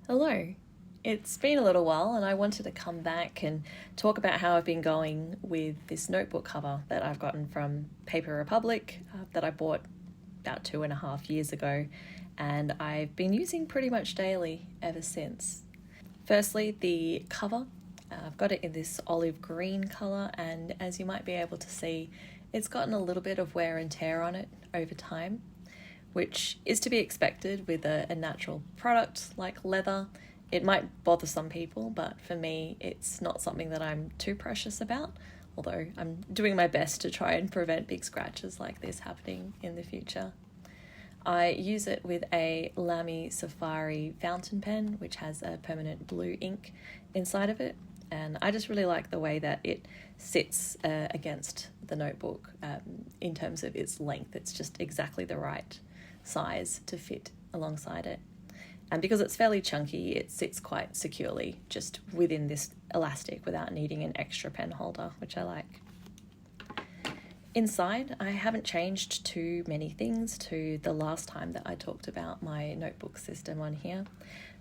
Hello. It's been a little while and I wanted to come back and talk about how I've been going with this notebook cover that I've gotten from Paper Republic that I bought about 2.5 years ago, and I've been using pretty much daily ever since. Firstly, the cover. I've got it in this olive green colour, and as you might be able to see, it's gotten a little bit of wear and tear on it over time, which is to be expected with a natural product like leather. It might bother some people, but for me, it's not something that I'm too precious about, although I'm doing my best to try and prevent big scratches like this happening in the future. I use it with a Lamy Safari fountain pen, which has a permanent blue ink inside of it, and I just really like the way that it sits against the notebook in terms of its length. It's just exactly the right size to fit alongside it. And because it's fairly chunky, it sits quite securely just within this elastic without needing an extra pen holder, which I like. Inside, I haven't changed too many things to the last time that I talked about my notebook system on here.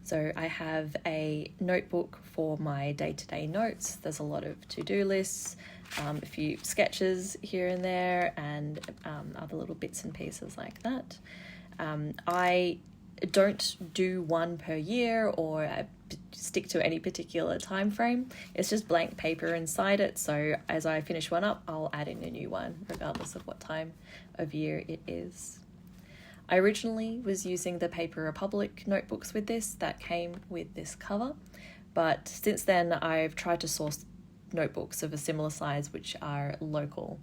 So I have a notebook for my day-to-day notes. There's a lot of to-do lists, a few sketches here and there, and other little bits and pieces like that. I don't do one per year or stick to any particular time frame. It's just blank paper inside it, so as I finish one up, I'll add in a new one regardless of what time of year it is. I originally was using the Paper Republic notebooks with this that came with this cover, but since then I've tried to source notebooks of a similar size which are local.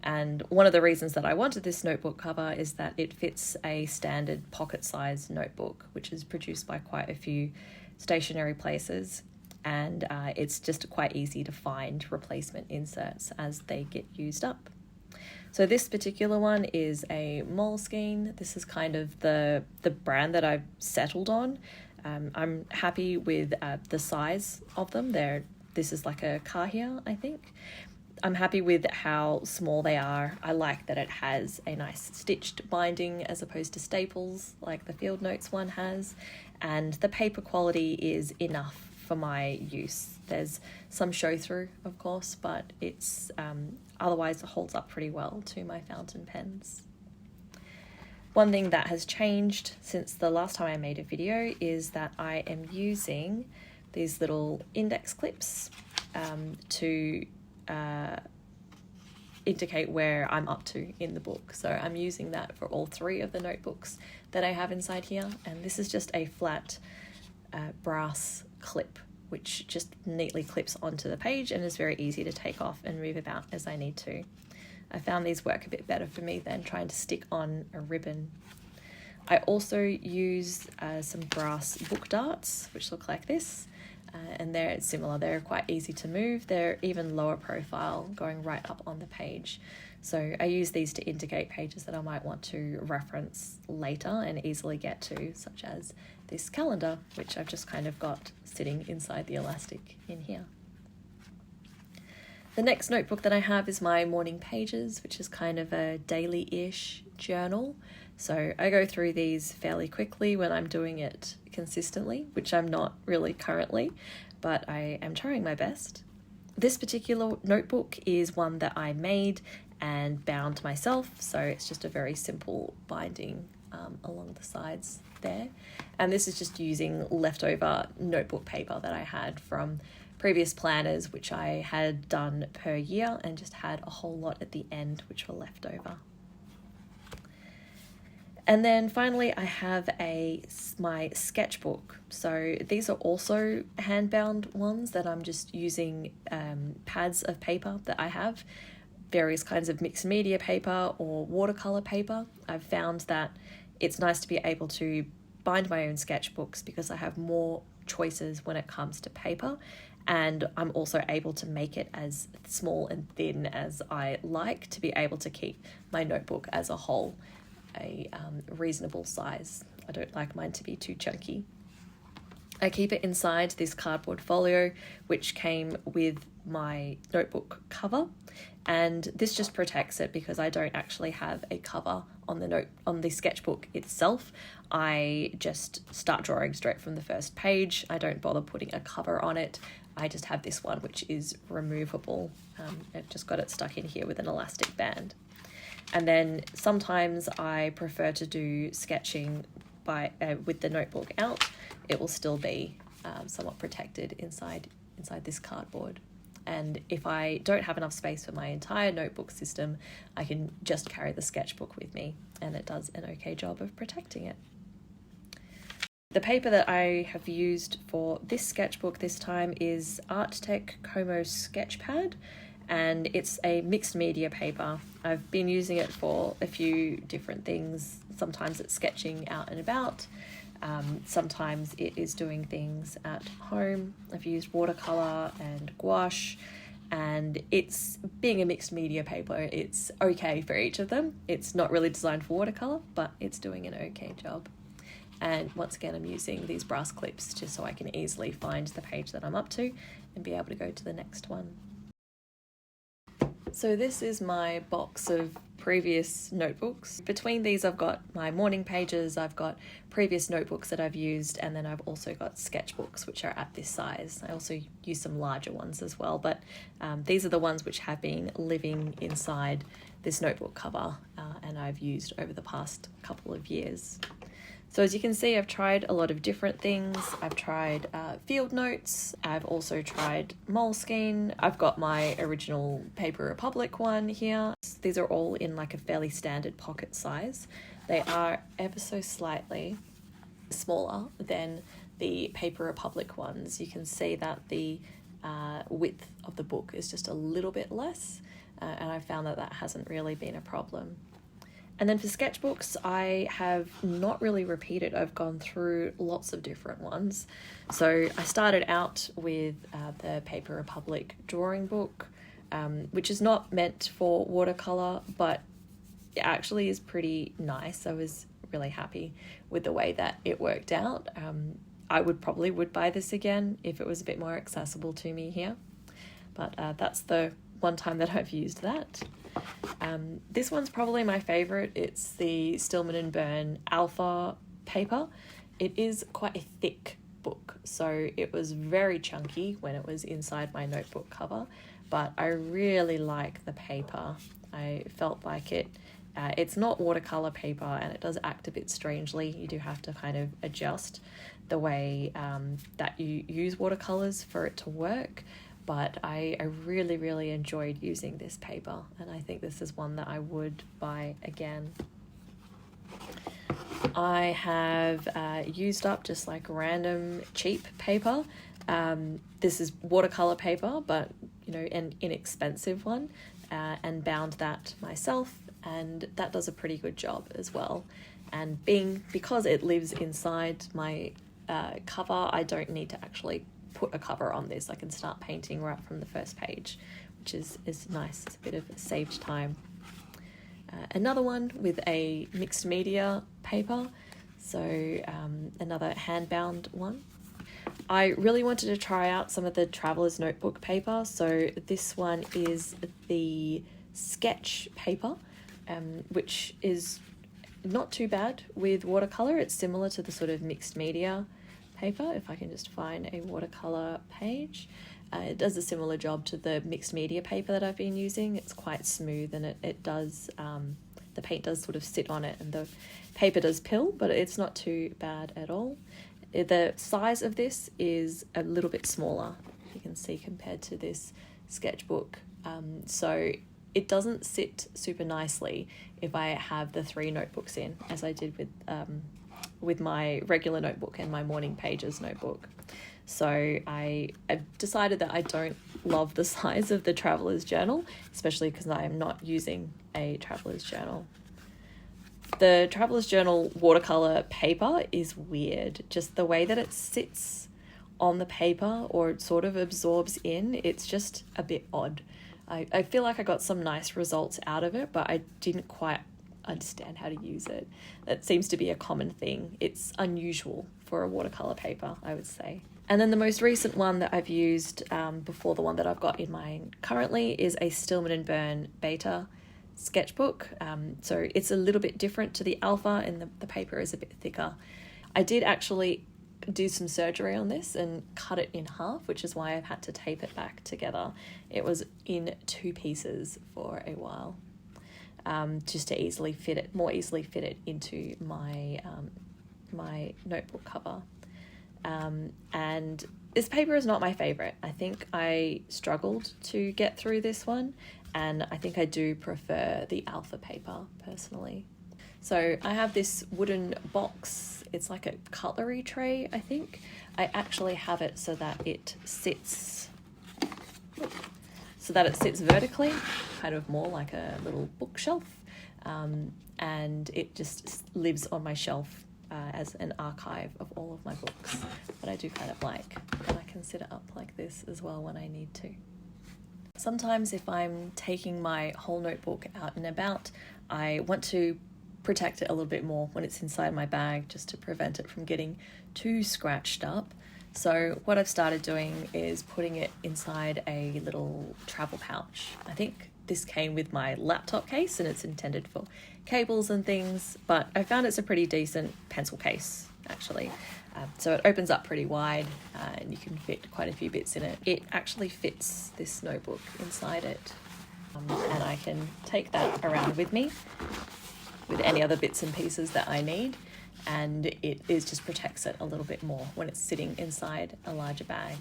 And one of the reasons that I wanted this notebook cover is that it fits a standard pocket-sized notebook, which is produced by quite a few stationery places, and it's just quite easy to find replacement inserts as they get used up. So this particular one is a Moleskine. This is kind of the brand that I've settled on. I'm happy with the size of them. This is like a Cahier, I think. I'm happy with how small they are. I like that it has a nice stitched binding as opposed to staples like the Field Notes one has, and the paper quality is enough for my use. There's some show through, of course, but it's otherwise it holds up pretty well to my fountain pens. One thing that has changed since the last time I made a video is that I am using these little index clips to indicate where I'm up to in the book. So I'm using that for all three of the notebooks that I have inside here, and this is just a flat brass clip which just neatly clips onto the page and is very easy to take off and move about as I need to. I found these work a bit better for me than trying to stick on a ribbon. I also use some brass book darts which look like this. And they're similar, they're quite easy to move, they're even lower profile going right up on the page. So I use these to indicate pages that I might want to reference later and easily get to, such as this calendar, which I've just kind of got sitting inside the elastic in here. The next notebook that I have is my morning pages, which is kind of a daily-ish journal. So I go through these fairly quickly when I'm doing it consistently, which I'm not really currently, but I am trying my best. This particular notebook is one that I made and bound myself, so it's just a very simple binding along the sides there. And this is just using leftover notebook paper that I had from previous planners, which I had done per year and just had a whole lot at the end which were left over. And then finally, I have my sketchbook. So these are also hand-bound ones that I'm just using pads of paper that I have, various kinds of mixed media paper or watercolour paper. I've found that it's nice to be able to bind my own sketchbooks because I have more choices when it comes to paper, and I'm also able to make it as small and thin as I like to be able to keep my notebook as a whole a reasonable size. I don't like mine to be too chunky. I keep it inside this cardboard folio, which came with my notebook cover, and this just protects it because I don't actually have a cover on the sketchbook itself. I just start drawing straight from the first page. I don't bother putting a cover on it. I just have this one, which is removable. I've just got it stuck in here with an elastic band. And then sometimes I prefer to do sketching with the notebook out. It will still be somewhat protected inside this cardboard. And if I don't have enough space for my entire notebook system, I can just carry the sketchbook with me, and it does an okay job of protecting it. The paper that I have used for this sketchbook this time is Arttech Como Sketchpad, and it's a mixed media paper. I've been using it for a few different things. Sometimes it's sketching out and about. Sometimes it is doing things at home. I've used watercolour and gouache, and it's being a mixed media paper, it's okay for each of them. It's not really designed for watercolour, but it's doing an okay job. And once again, I'm using these brass clips just so I can easily find the page that I'm up to and be able to go to the next one. So this is my box of previous notebooks. Between these I've got my morning pages, I've got previous notebooks that I've used, and then I've also got sketchbooks which are at this size. I also use some larger ones as well, but these are the ones which have been living inside this notebook cover and I've used over the past couple of years. So as you can see, I've tried a lot of different things. I've tried field notes. I've also tried Moleskine. I've got my original Paper Republic one here. These are all in like a fairly standard pocket size. They are ever so slightly smaller than the Paper Republic ones. You can see that the width of the book is just a little bit less, and I found that that hasn't really been a problem. And then for sketchbooks, I have not really repeated. I've gone through lots of different ones. So I started out with the Paper Republic drawing book, which is not meant for watercolour, but it actually is pretty nice. I was really happy with the way that it worked out. I would buy this again if it was a bit more accessible to me here. But that's the one time that I've used that. This one's probably my favourite. It's the Stillman and Birn Alpha paper. It is quite a thick book, so it was very chunky when it was inside my notebook cover, but I really like the paper. I felt like it's not watercolour paper, and it does act a bit strangely. You do have to kind of adjust the way that you use watercolours for it to work. But I really, really enjoyed using this paper, and I think this is one that I would buy again. I have used up just like random cheap paper. This is watercolor paper, but an inexpensive one, and bound that myself, and that does a pretty good job as well. And because it lives inside my cover, I don't need to actually put a cover on this. I can start painting right from the first page, which is nice. It's a bit of saved time. Another one with a mixed media paper, so another hand-bound one. I really wanted to try out some of the Traveler's Notebook paper, so this one is the sketch paper, which is not too bad with watercolour. It's similar to the sort of mixed media paper, if I can just find a watercolour page. It does a similar job to the mixed media paper that I've been using. It's quite smooth, and it does, the paint does sort of sit on it, and the paper does pill, but it's not too bad at all. The size of this is a little bit smaller, you can see, compared to this sketchbook. So it doesn't sit super nicely if I have the 3 notebooks in, as I did with my regular notebook and my morning pages notebook. So I've decided that I don't love the size of the Traveler's Journal, especially because I am not using a Traveler's Journal. The Traveler's Journal watercolour paper is weird. Just the way that it sits on the paper, or it sort of absorbs in, it's just a bit odd. I feel like I got some nice results out of it, but I didn't quite understand how to use it. That seems to be a common thing. It's unusual for a watercolour paper, I would say. And then the most recent one that I've used before the one that I've got in mine currently is a Stillman and Birn Beta sketchbook. So it's a little bit different to the Alpha, and the paper is a bit thicker. I did actually do some surgery on this and cut it in half, which is why I've had to tape it back together. It was in 2 pieces for a while, just to more easily fit it into my my notebook cover. And this paper is not my favorite. I think I struggled to get through this one, and I think I do prefer the Alpha paper personally. So I have this wooden box. It's like a cutlery tray, I think. I actually have it so that it sits vertically, kind of more like a little bookshelf, and it just lives on my shelf as an archive of all of my books that I do kind of like, and I can sit it up like this as well when I need to. Sometimes if I'm taking my whole notebook out and about, I want to protect it a little bit more when it's inside my bag, just to prevent it from getting too scratched up. So what I've started doing is putting it inside a little travel pouch. I think this came with my laptop case, and it's intended for cables and things, but I found it's a pretty decent pencil case actually. So it opens up pretty wide, and you can fit quite a few bits in it. It actually fits this notebook inside it, and I can take that around with me with any other bits and pieces that I need, and it just protects it a little bit more when it's sitting inside a larger bag.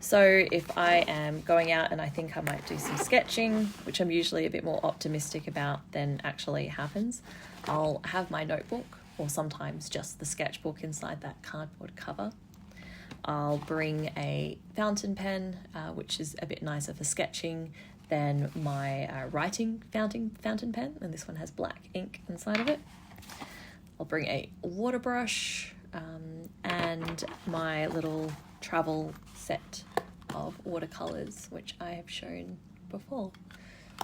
So if I am going out and I think I might do some sketching, which I'm usually a bit more optimistic about than actually happens, I'll have my notebook, or sometimes just the sketchbook inside that cardboard cover. I'll bring a fountain pen, which is a bit nicer for sketching than my writing fountain pen, and this one has black ink inside of it. I'll bring a water brush and my little travel set of watercolours, which I have shown before.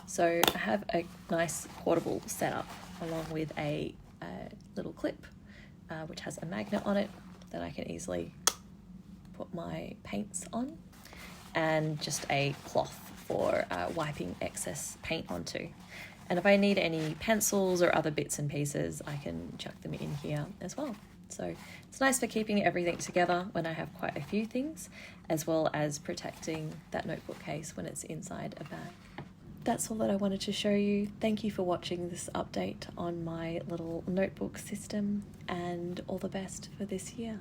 So I have a nice portable setup along with a little clip which has a magnet on it that I can easily put my paints on, and just a cloth for wiping excess paint onto. And if I need any pencils or other bits and pieces, I can chuck them in here as well. So it's nice for keeping everything together when I have quite a few things, as well as protecting that notebook case when it's inside a bag. That's all that I wanted to show you. Thank you for watching this update on my little notebook system, and all the best for this year.